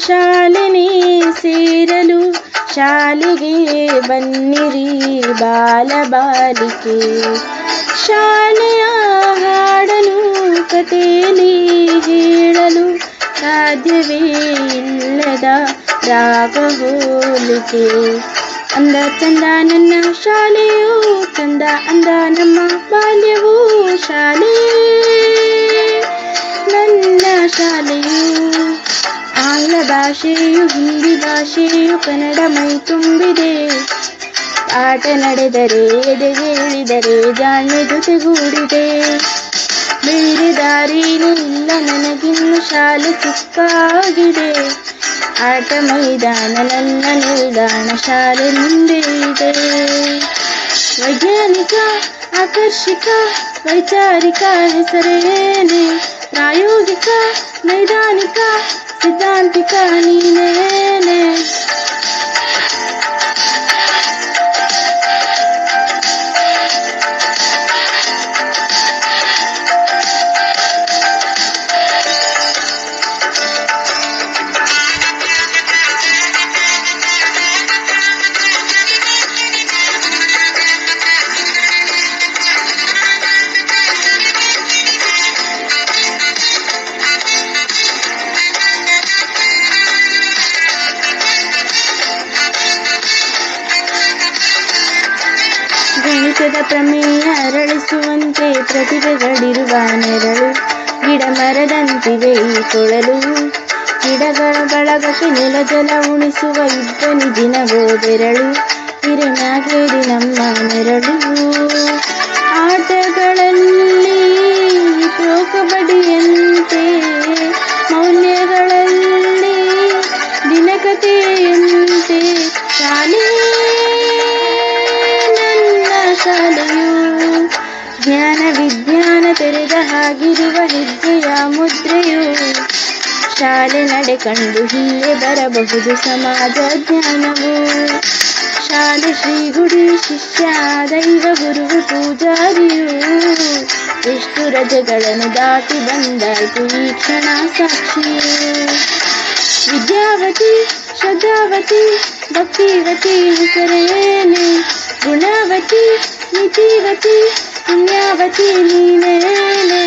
ಶಾಲೆನೇ ಸೇರಲು ಶಾಲೆಗೆ ಬನ್ನಿರಿ ಬಾಲ ಬಾಲಿಕೆ. ಶಾಲೆಯ ಹಾಡಲು ಕಥೆಯಲ್ಲಿ ಹೇಳಲು ಸಾಧ್ಯವೇ ಇಲ್ಲದ ರಾಗ ಹೋಲಿಕೆ. ಅಂದ ಚಂದ ನನ್ನ ಶಾಲೆಯು, ಚಂದ ಅಂದ ನಮ್ಮ ಬಾಲ್ಯವು. ಶಾಲೆ ನನ್ನ ಶಾಲೆಯು ಆಂಗ್ಲ ಭಾಷೆಯು ಹಿಂದಿ ಭಾಷೆಯು ಕನ್ನಡ ಮೈ ತುಂಬಿದೆ. ಆಟ ನಡೆದರೆ ಎದೆಗೇಳಿದರೆ ಜಾಣ್ಮೆ ಜೊತೆಗೂಡಿದೆ. ಬೇರೆ ದಾರಿನೂ ಇಲ್ಲ ನನಗಿನ್ನು ಶಾಲೆ ಸಿಕ್ಕಾಗಿದೆ. ಆಟ ಮೈದಾನ ನನ್ನ ನಿಲ್ದಾಣ ಶಾಲೆ ಮುಂದೆ ಇದೆ. ವೈಜ್ಞಾನಿಕ ಆಕರ್ಷಿಕ ವೈಚಾರಿಕ ಹೆಸರೇನೆ, ಪ್ರಾಯೋಗಿಕ ನೈದಾನಿಕ ಸಿದ್ಧಾಂತಿಕ ನೀನೇನೆ. ಗಣಿತದ ಪ್ರಮೇಯ ಅರಳಿಸುವಂತೆ ಪ್ರತಿಭೆಗಳಿರುವ ನೆರಳು. ಗಿಡ ಮರದಂತಿವೆ ಈ ಕೊಳಲು. ಗಿಡಗಳ ಬಳಗಕ್ಕೆ ನೆಲ ಜಲ ಉಣಿಸುವ ಇಬ್ಬನಿ ದಿನವೋ ಬೆರಳು. ಹಿರಿಮ್ಯಾಗೇರಿ ನಮ್ಮ ನೆರಳು. ಆಟಗಳಲ್ಲಿ ಪ್ರೋ ಕಬಡ್ಡಿಯಂತೆ, ಮೌಲ್ಯಗಳಲ್ಲಿ ದಿನಕಥೆಯಂತೆ ಶಾಲೆ ಶಾಲೆಯು. ಜ್ಞಾನ ವಿಜ್ಞಾನ ತೆರೆದ ಹಾಗಿರುವ ಹೆಜ್ಜೆಯ ಮುದ್ರೆಯು. ಶಾಲೆ ನಡೆ ಕಂಡು ಹೀಗೆ ಬರಬಹುದು ಸಮಾಜ ಜ್ಞಾನವು. ಶಾಲೆ ಶ್ರೀಗುಡಿ ಶಿಷ್ಯ ದೈವ ಗುರುವು ಪೂಜಾರಿಯು. ಎಷ್ಟು ರಜೆಗಳನ್ನು ದಾಟಿ ಬಂದಾಯ್ತು ಈ ಕ್ಷಣ ಸಾಕ್ಷಿಯು. ವಿದ್ಯಾವತಿ ಶ್ರದ್ಧಾವತಿ ಭಕ್ತಿವತಿ ಹೆಸರೇನೆ, ಗುಣವತಿ ನೀತಿವತಿ ಪುಣ್ಯಾವತಿ ನೀನೇನೆ.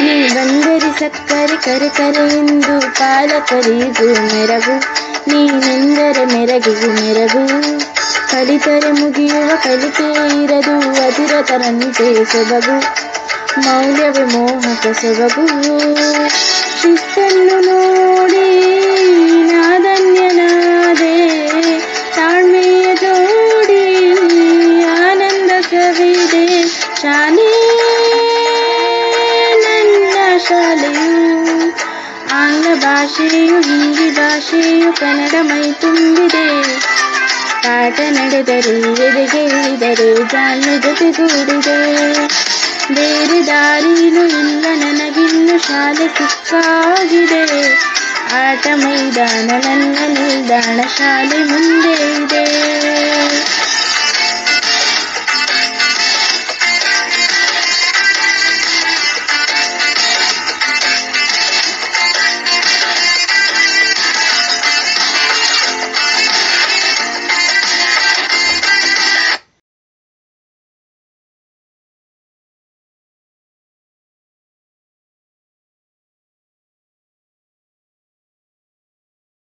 ನೀ ಬಂದರಿ ಸಕ್ಕರೆ ಕರೆ ಕರೆಯೆಂದು ಪಾಲಕರಿಗೂ ಮೆರಗು. ನೀನೆಂದರೆ ಮೆರಗಿಗೂ ಮೆರಗು. ಕಲಿತರೆ ಮುಗಿಯುವ ಕಲಿಕೆ ಇರದು ಅಧಿರತರಂತೆ ಸೊಬಗು. ಮೌಲ್ಯವೇ ಮೋಹಕ ಸೊಬಗು. ಶಿಸ್ತನ್ನು ನೋಡಿ ನಾದನ್ಯನಾದೆ, ತಾಳ್ಮೆಯ ಜೋಡಿ ಆನಂದ ಕವಿದೆ. ಶಾಲೆ ನನ್ನ ಶಾಲೆಯು. ಆಂಗ್ಲ ಭಾಷೆಯು ಹಿಂದಿ ಭಾಷೆಯು ಕನ್ನಡ ಮೈ ತುಂಬಿದೆ. ಪಾಠ ನಡೆದರೆ ಎದೆಗೆ ಇಳಿದರೆ ಜಾಣ್ಮೆ ಜೊತೆಗೂಡಿದೆ. ಬೇರೆ ದಾರಿನೂ ಇಲ್ಲ ನನಗಿನ್ನು ಶಾಲೆ ಸಿಕ್ಕಾಗಿದೆ. ಆಟ ಮೈದಾನ ನನ್ನ ನಿಲ್ದಾಣ ಶಾಲೆ ಮುಂದೆ ಇದೆ.